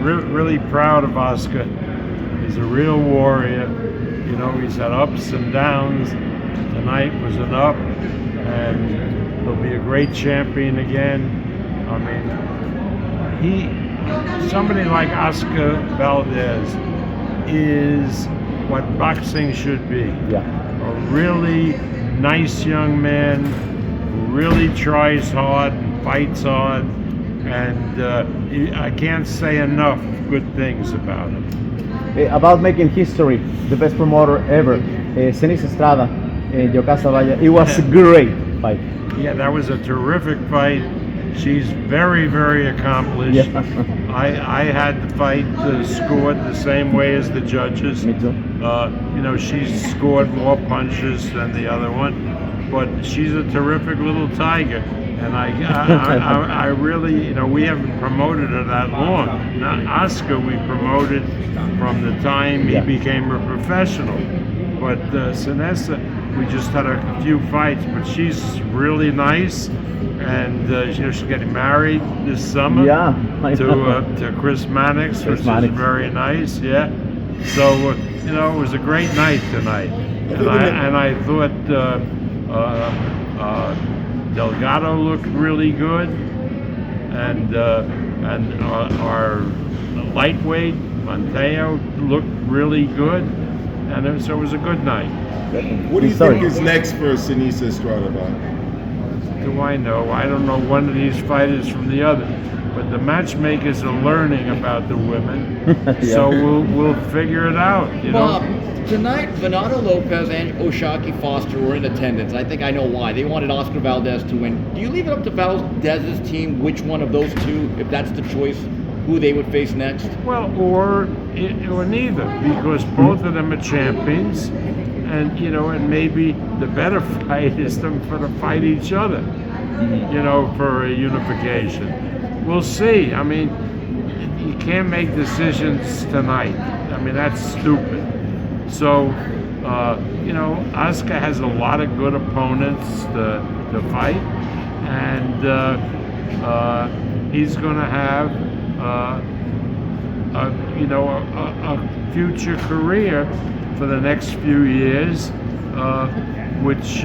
really proud of Oscar. He's a real warrior. You know, he's had ups and downs. Tonight was an up, and he'll be a great champion again. I mean, somebody like Oscar Valdez is what boxing should be. Yeah. A really nice young man who really tries hard and fights hard, and I can't say enough good things about him. About making history, the best promoter ever, Cesar Estrada, Yocasta Valle. It was a great fight. Yeah, that was a terrific fight. She's very, very accomplished. Yeah. I had the fight scored the same way as the judges. Me too. You know, she's scored more punches than the other one, but she's a terrific little tiger. And I really, you know, we haven't promoted her that long. Now, Oscar, we promoted from the time he became a professional. But Sinessa, we just had a few fights, but she's really nice. And you know, she's getting married this summer to Chris Mannix, which is very nice. Yeah. So you know, it was a great night tonight, and I thought Delgado looked really good, and our lightweight Mateo looked really good, and so it was a good night. What do you think is next for Cesar Estrada? Do I know? I don't know one of these fighters from the other, but the matchmakers are learning about the women, so we'll figure it out. You Bob, know. tonight Venado Lopez and Oshaki Foster were in attendance. I think I know why. They wanted Oscar Valdez to win. Do you leave it up to Valdez's team which one of those two, if that's the choice, who they would face next? Well, or neither, because both of them are champions. And you know, and maybe the better fight is them to fight each other, you know, for a unification. We'll see. I mean, you can't make decisions tonight. I mean, that's stupid. So, you know, Oscar has a lot of good opponents to fight, and he's going to have, a future career for the next few years, which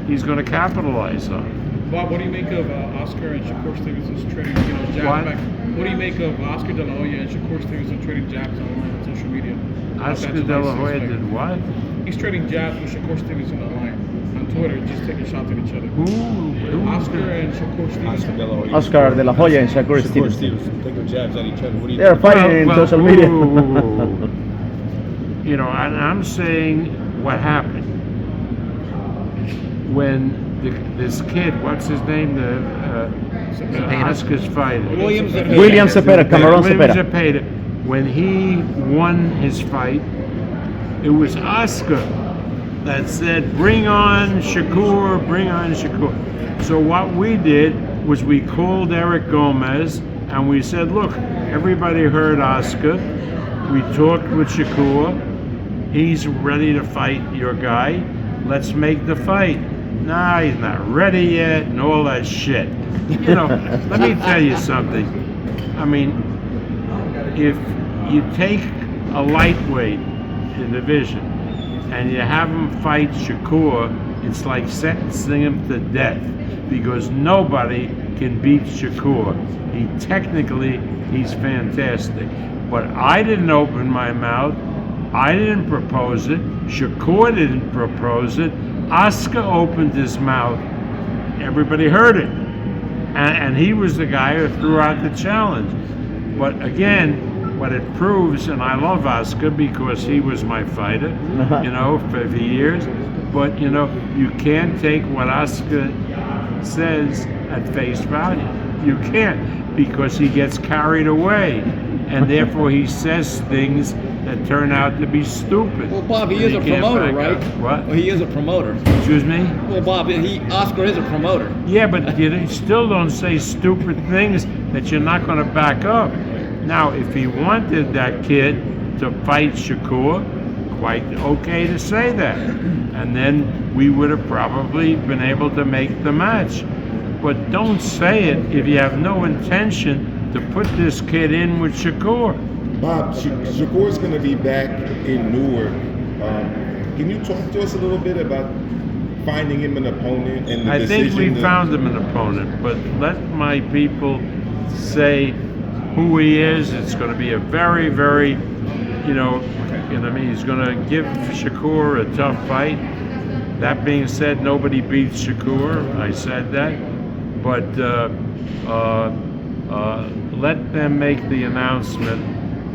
he's going to capitalize on. Bob, what do you make of Oscar and Shakur Stevenson's trading, jabs back? What do you make of Oscar De La Hoya and Shakur Stevenson trading jabs on social media? Oscar De La Hoya did what? He's trading jabs with Shakur Stevenson online on Twitter, just taking shots at each other. Who Oscar and Shakur Stevenson. Oscar De La Hoya and Shakur Stevenson. Taking jabs at each other. What do you They're fighting in social media. You know, and I'm saying what happened when this kid, what's his name, Oscar's fighter, William Cepeda, Cameron Cepeda. When he won his fight, it was Oscar that said, "Bring on Shakur, bring on Shakur." So what we did was we called Eric Gomez and we said, "Look, everybody heard Oscar. We talked with Shakur. He's ready to fight your guy. Let's make the fight." Nah, he's not ready yet, and all that shit. You know, let me tell you something. I mean, if you take a lightweight in the division and you have him fight Shakur, it's like sentencing him to death, because nobody can beat Shakur. He's fantastic. But I didn't open my mouth. I didn't propose it. Shakur didn't propose it. Oscar opened his mouth. Everybody heard it. And he was the guy who threw out the challenge. But again, what it proves, and I love Oscar because he was my fighter, you know, for years. But, you know, you can't take what Oscar says at face value. You can't, because he gets carried away. And therefore he says things that turn out to be stupid. Well, Bob, he is a promoter, right? What? Well, he is a promoter. Excuse me? Well, Bob, Oscar is a promoter. Yeah, but you still don't say stupid things that you're not going to back up. Now, if he wanted that kid to fight Shakur, quite okay to say that. And then we would have probably been able to make the match. But don't say it if you have no intention to put this kid in with Shakur. Bob, Shakur's going to be back in Newark. Can you talk to us a little bit about finding him an opponent and the I think decision? we found him an opponent, but let my people say who he is. It's going to be a very, very, you know what I mean, he's going to give Shakur a tough fight. That being said, nobody beats Shakur. I said that, but let them make the announcement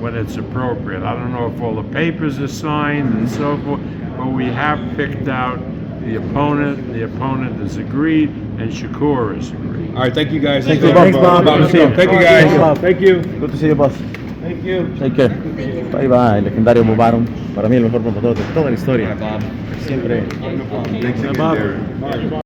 when it's appropriate. I don't know if all the papers are signed and so forth, but we have picked out the opponent. The opponent has agreed, and Shakur has agreed. All right, thank you guys. Thank you, Bob. Good to see you. Thank you guys. Thank you, Bob. Thank you. Good to see you, boss. Thank you. Take care. Ahí va el legendario Bob Arum, para mí el mejor promotor de toda la historia. Bob. Siempre. Thanks again, Derek.